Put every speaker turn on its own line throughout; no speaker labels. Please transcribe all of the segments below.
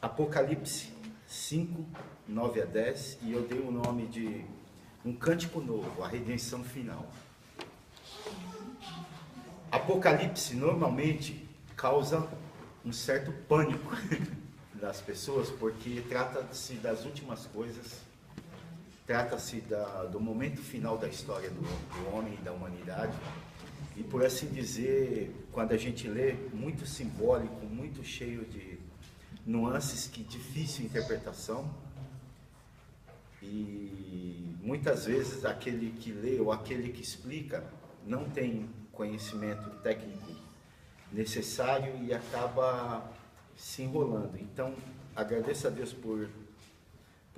Apocalipse 5, 9 a 10, e eu dei o nome de um cântico novo, a redenção final. Apocalipse normalmente causa um certo pânico das pessoas, porque trata-se das últimas coisas, trata-se do momento final da história do homem e da humanidade, e por assim dizer, quando a gente lê, muito simbólico, muito cheio de nuances que difícil interpretação, e muitas vezes aquele que lê ou aquele que explica não tem conhecimento técnico necessário e acaba se enrolando. Então, agradeço a Deus por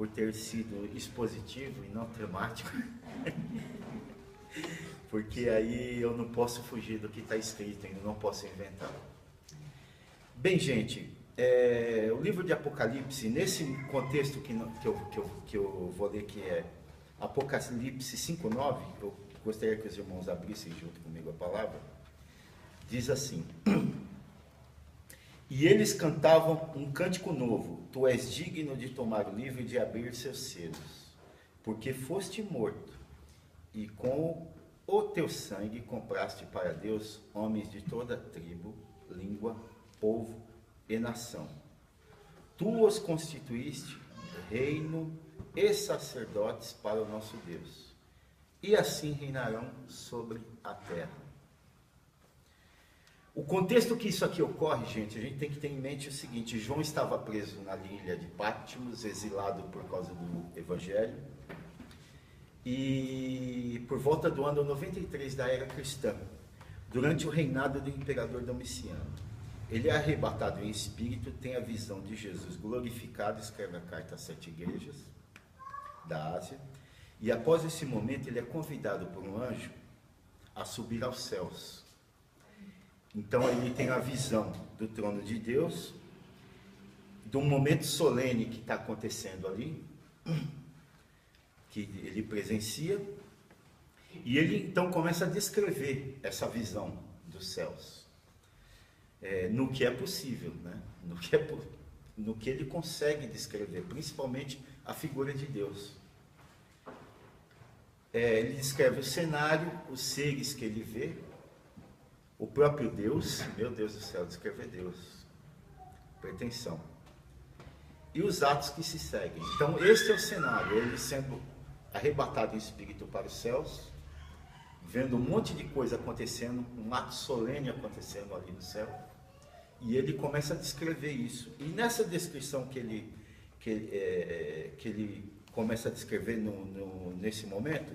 ter sido expositivo e não temático, porque aí eu não posso fugir do que está escrito, eu não posso inventar. Bem, gente, o livro de Apocalipse, nesse contexto que eu vou ler, que é Apocalipse 5:9, eu gostaria que os irmãos abrissem junto comigo a palavra, diz assim: e eles cantavam um cântico novo: tu és digno de tomar o livro e de abrir seus selos, porque foste morto, e com o teu sangue compraste para Deus homens de toda tribo, língua, povo e nação. Tu os constituíste reino e sacerdotes para o nosso Deus, e assim reinarão sobre a terra. O contexto que isso aqui ocorre, gente, a gente tem que ter em mente o seguinte: João estava preso na ilha de Patmos, exilado por causa do Evangelho, e por volta do ano 93 da era cristã, durante o reinado do imperador Domiciano, ele é arrebatado em espírito, tem a visão de Jesus glorificado, escreve a carta às 7 igrejas da Ásia, e após esse momento ele é convidado por um anjo a subir aos céus. Então ele tem a visão do trono de Deus, de um momento solene que está acontecendo ali, que ele presencia, e ele então começa a descrever essa visão dos céus, no que é possível, né? no que ele consegue descrever, principalmente a figura de Deus. Ele descreve o cenário, os seres que ele vê, o próprio Deus, meu Deus do céu, descrever Deus, pretensão, e os atos que se seguem. Então este é o cenário, ele sendo arrebatado em espírito para os céus, vendo um monte de coisa acontecendo, um ato solene acontecendo ali no céu, e ele começa a descrever isso. E nessa descrição que ele começa a descrever nesse momento,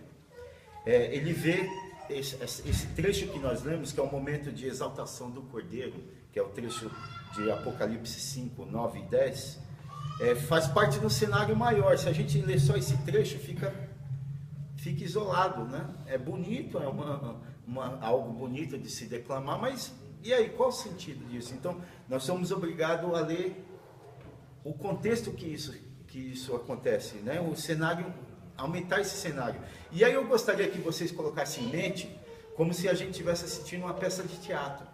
ele vê esse trecho que nós lemos, que é o momento de exaltação do Cordeiro, que é o trecho de Apocalipse 5, 9 e 10, faz parte do cenário maior. Se a gente ler só esse trecho, fica isolado, né? É bonito, é algo bonito de se declamar, mas e aí, qual o sentido disso? Então, nós somos obrigados a ler o contexto que isso acontece, né? O cenário, aumentar esse cenário. E aí eu gostaria que vocês colocassem em mente como se a gente estivesse assistindo uma peça de teatro,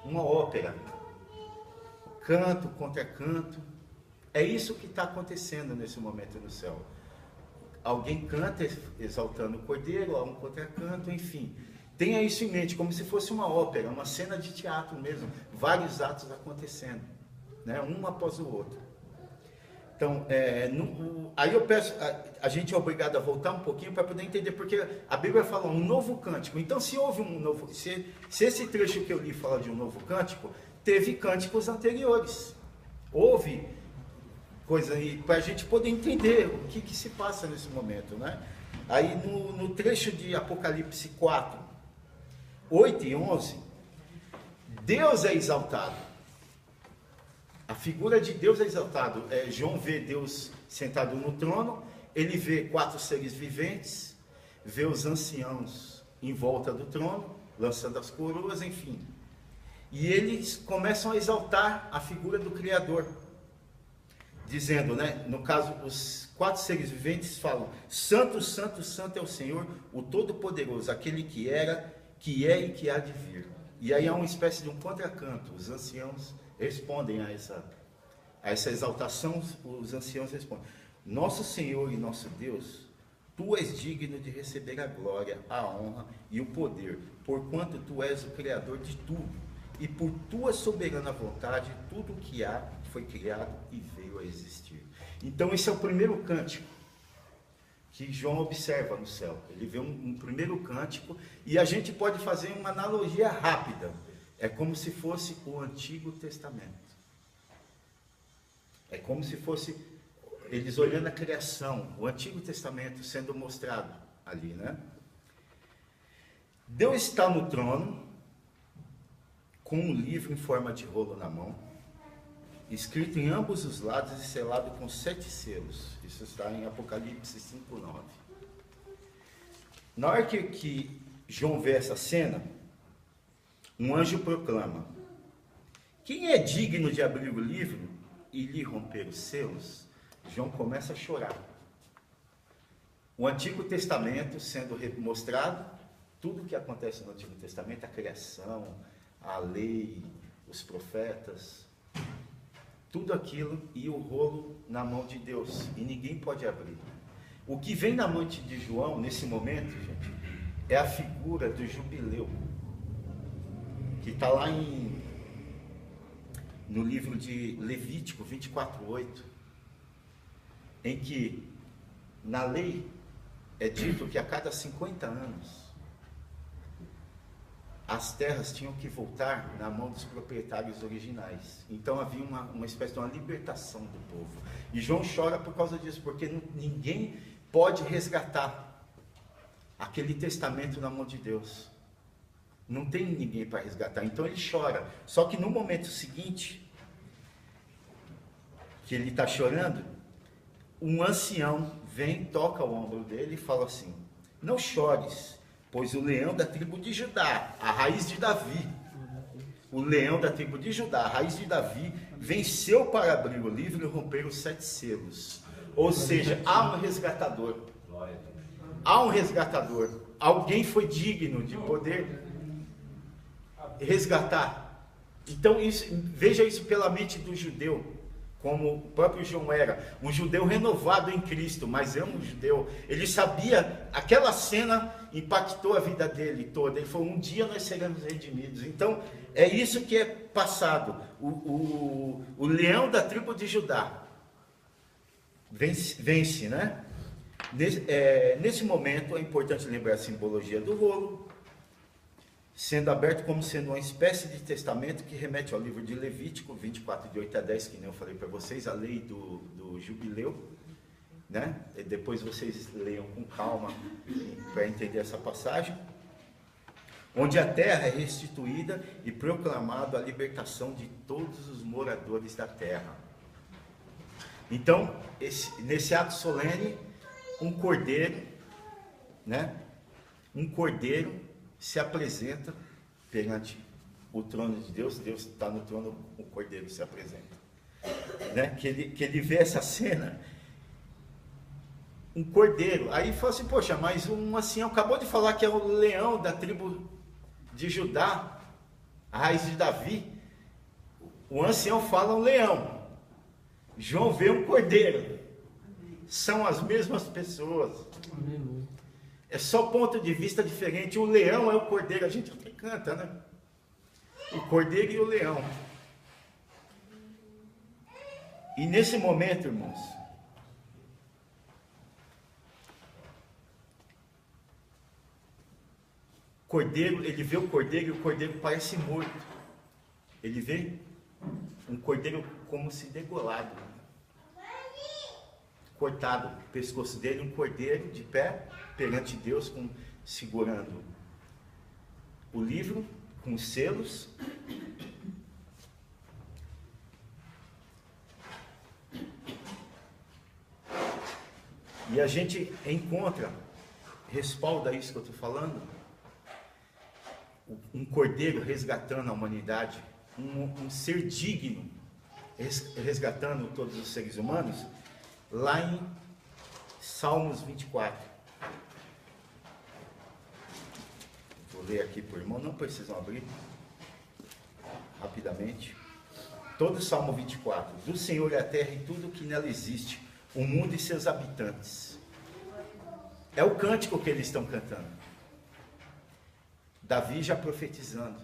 uma ópera, canto, contracanto. É isso que está acontecendo nesse momento no céu. Alguém canta exaltando o Cordeiro, há um contracanto, enfim. Tenha isso em mente, como se fosse uma ópera, uma cena de teatro mesmo, vários atos acontecendo, né? Um após o outro. Então, aí eu peço, a gente é obrigado a voltar um pouquinho para poder entender, porque a Bíblia fala um novo cântico. Então, se houve um novo, se esse trecho que eu li fala de um novo cântico, teve cânticos anteriores. Houve coisa aí para a gente poder entender o que se passa nesse momento, né? Aí no trecho de Apocalipse 4, 8 e 11, Deus é exaltado. A figura de Deus é exaltado. João vê Deus sentado no trono, ele vê 4 seres viventes, vê os anciãos em volta do trono, lançando as coroas, enfim. E eles começam a exaltar a figura do Criador, dizendo, né, no caso, os 4 seres viventes falam: Santo, Santo, Santo é o Senhor, o Todo-Poderoso, aquele que era, que é e que há de vir. E aí há uma espécie de um contracanto. Os anciãos respondem a a essa exaltação, os anciãos respondem: Nosso Senhor e nosso Deus, Tu és digno de receber a glória, a honra e o poder, porquanto Tu és o Criador de tudo, e por Tua soberana vontade, tudo o que há foi criado e veio a existir. Então esse é o primeiro cântico que João observa no céu. Ele vê um primeiro cântico, e a gente pode fazer uma analogia rápida. É como se fosse o Antigo Testamento. É como se fosse eles olhando a criação, o Antigo Testamento sendo mostrado ali, né? Deus está no trono, com um livro em forma de rolo na mão, escrito em ambos os lados e selado com 7 selos. Isso está em Apocalipse 5:9. Na hora que João vê essa cena, um anjo proclama: Quem é digno de abrir o livro e lhe romper os selos? João começa a chorar. O Antigo Testamento sendo mostrado, tudo o que acontece no Antigo Testamento, a criação, a lei, os profetas, tudo aquilo, e o rolo na mão de Deus, e ninguém pode abrir. O que vem na mente de João, nesse momento, gente, é a figura do jubileu, que está lá no livro de Levítico 24:8, em que, na lei, é dito que a cada 50 anos, as terras tinham que voltar na mão dos proprietários originais. Então havia uma espécie de uma libertação do povo. E João chora por causa disso, porque ninguém pode resgatar aquele testamento na mão de Deus. Não tem ninguém para resgatar. Então ele chora. Só que no momento seguinte, que ele está chorando, um ancião vem, toca o ombro dele e fala assim: Não chores, pois o leão da tribo de Judá, a raiz de Davi, o leão da tribo de Judá, a raiz de Davi, venceu para abrir o livro e romper os 7 selos. Ou seja, há um resgatador. Há um resgatador. Alguém foi digno de poder resgatar. Então, veja isso pela mente do judeu, como o próprio João era, um judeu renovado em Cristo, mas é um judeu. Ele sabia, aquela cena impactou a vida dele toda. Ele falou: um dia nós seremos redimidos. Então, é isso que é passado. O leão da tribo de Judá vence, né? Nesse momento, é importante lembrar a simbologia do rolo, sendo aberto como sendo uma espécie de testamento que remete ao livro de Levítico 24:8-10, que nem eu falei para vocês, a lei do jubileu, né? E depois vocês leiam com calma para entender essa passagem, onde a terra é restituída e proclamado a libertação de todos os moradores da terra. Então, nesse ato solene, um cordeiro, né? Um cordeiro se apresenta perante o trono de Deus. Deus está no trono, o cordeiro se apresenta, né? Que ele vê essa cena, um cordeiro, aí fala assim: poxa, mas um ancião acabou de falar que é o leão da tribo de Judá, a raiz de Davi. O ancião fala um leão, João vê um cordeiro. São as mesmas pessoas. É só ponto de vista diferente. O leão é o cordeiro, a gente até canta, né? O cordeiro e o leão. E nesse momento, irmãos, cordeiro, ele vê o cordeiro e o cordeiro parece morto. Ele vê um cordeiro como se degolado, cortado o pescoço dele, um cordeiro de pé perante Deus, segurando o livro com os selos. E a gente encontra, respalda isso que eu estou falando, um cordeiro resgatando a humanidade, um ser digno, resgatando todos os seres humanos, lá em Salmos 24. Vou ler aqui para o irmão, não precisam abrir, rapidamente. Todo o Salmo 24. Do Senhor é a terra e tudo que nela existe, o mundo e seus habitantes. É o cântico que eles estão cantando. Davi já profetizando.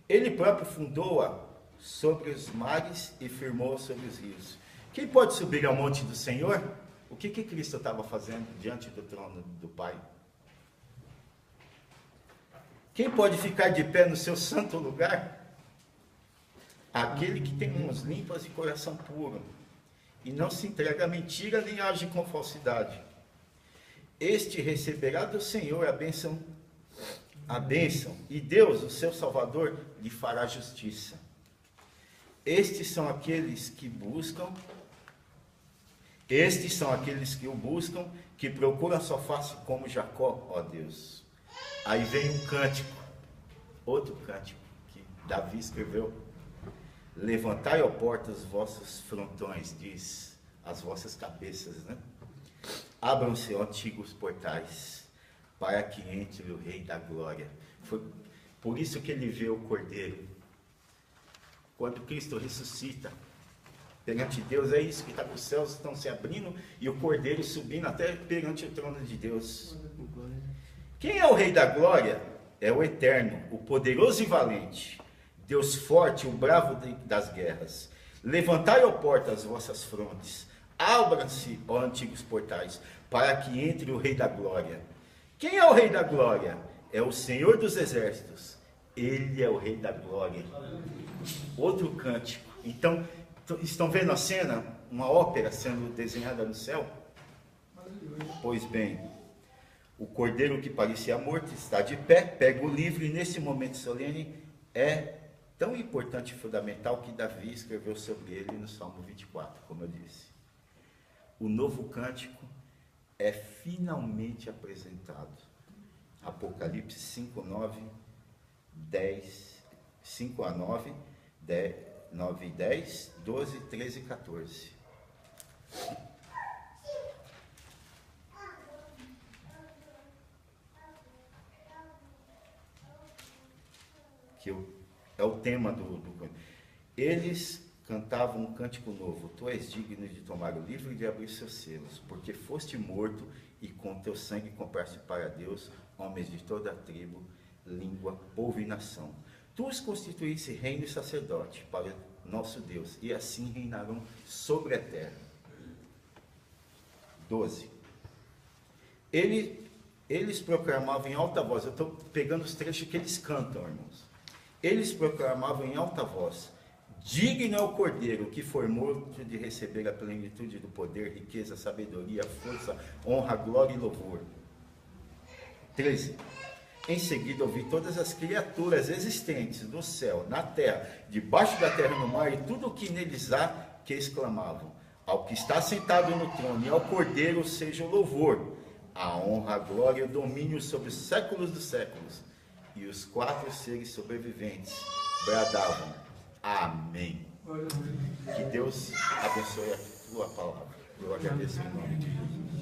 Ele próprio fundou-a sobre os mares e firmou sobre os rios. Quem pode subir ao monte do Senhor? O que Cristo estava fazendo diante do trono do Pai? Quem pode ficar de pé no seu santo lugar? Aquele que tem mãos limpas e coração puro, e não se entrega a mentira nem age com falsidade. Este receberá do Senhor a bênção, e Deus, o seu Salvador, lhe fará justiça. Estes são aqueles que o buscam, que procuram a sua face como Jacó, ó Deus. Aí vem um cântico, outro cântico, que Davi escreveu. Levantai, ó portas, os vossos frontões, diz, as vossas cabeças, né? Abram-se, ó antigos portais, para que entre o Rei da Glória. Foi por isso que ele vê o Cordeiro. Quando Cristo ressuscita perante Deus, é isso que está, os céus estão se abrindo e o Cordeiro subindo até perante o trono de Deus. Quem é o Rei da Glória? É o Eterno, o poderoso e valente, Deus forte, o bravo das guerras. Levantai, ó portas, as vossas frontes, abram-se, ó antigos portais, para que entre o Rei da Glória. Quem é o Rei da Glória? É o Senhor dos Exércitos. Ele é o Rei da Glória. Outro cântico. Então, estão vendo a cena? Uma ópera sendo desenhada no céu? Pois bem, o cordeiro que parecia morto está de pé, pega o livro, e nesse momento solene é tão importante e fundamental que Davi escreveu sobre ele no Salmo 24, como eu disse. O novo cântico é finalmente apresentado. Apocalipse 5, 9, 10, 5 a 9, 10, 9 e 10, 12, 13 e 14. Que é o tema do eles cantavam um cântico novo. Tu és digno de tomar o livro e de abrir seus selos, porque foste morto e com teu sangue compraste para Deus homens de toda a tribo, língua, povo e nação. Tu os constituísse reino e sacerdote para nosso Deus, e assim reinarão sobre a terra. 12. Eles proclamavam em alta voz, eu estou pegando os trechos que eles cantam, irmãos. Eles proclamavam em alta voz: digno é o Cordeiro que foi morto de receber a plenitude do poder, riqueza, sabedoria, força, honra, glória e louvor. 13. Em seguida ouvi todas as criaturas existentes no céu, na terra, debaixo da terra e no mar, e tudo o que neles há, que exclamavam: ao que está sentado no trono e ao Cordeiro seja o louvor, a honra, a glória e o domínio sobre os séculos dos séculos. E os 4 seres sobreviventes bradavam: amém. Que Deus abençoe a tua palavra. Eu agradeço em nome de Jesus.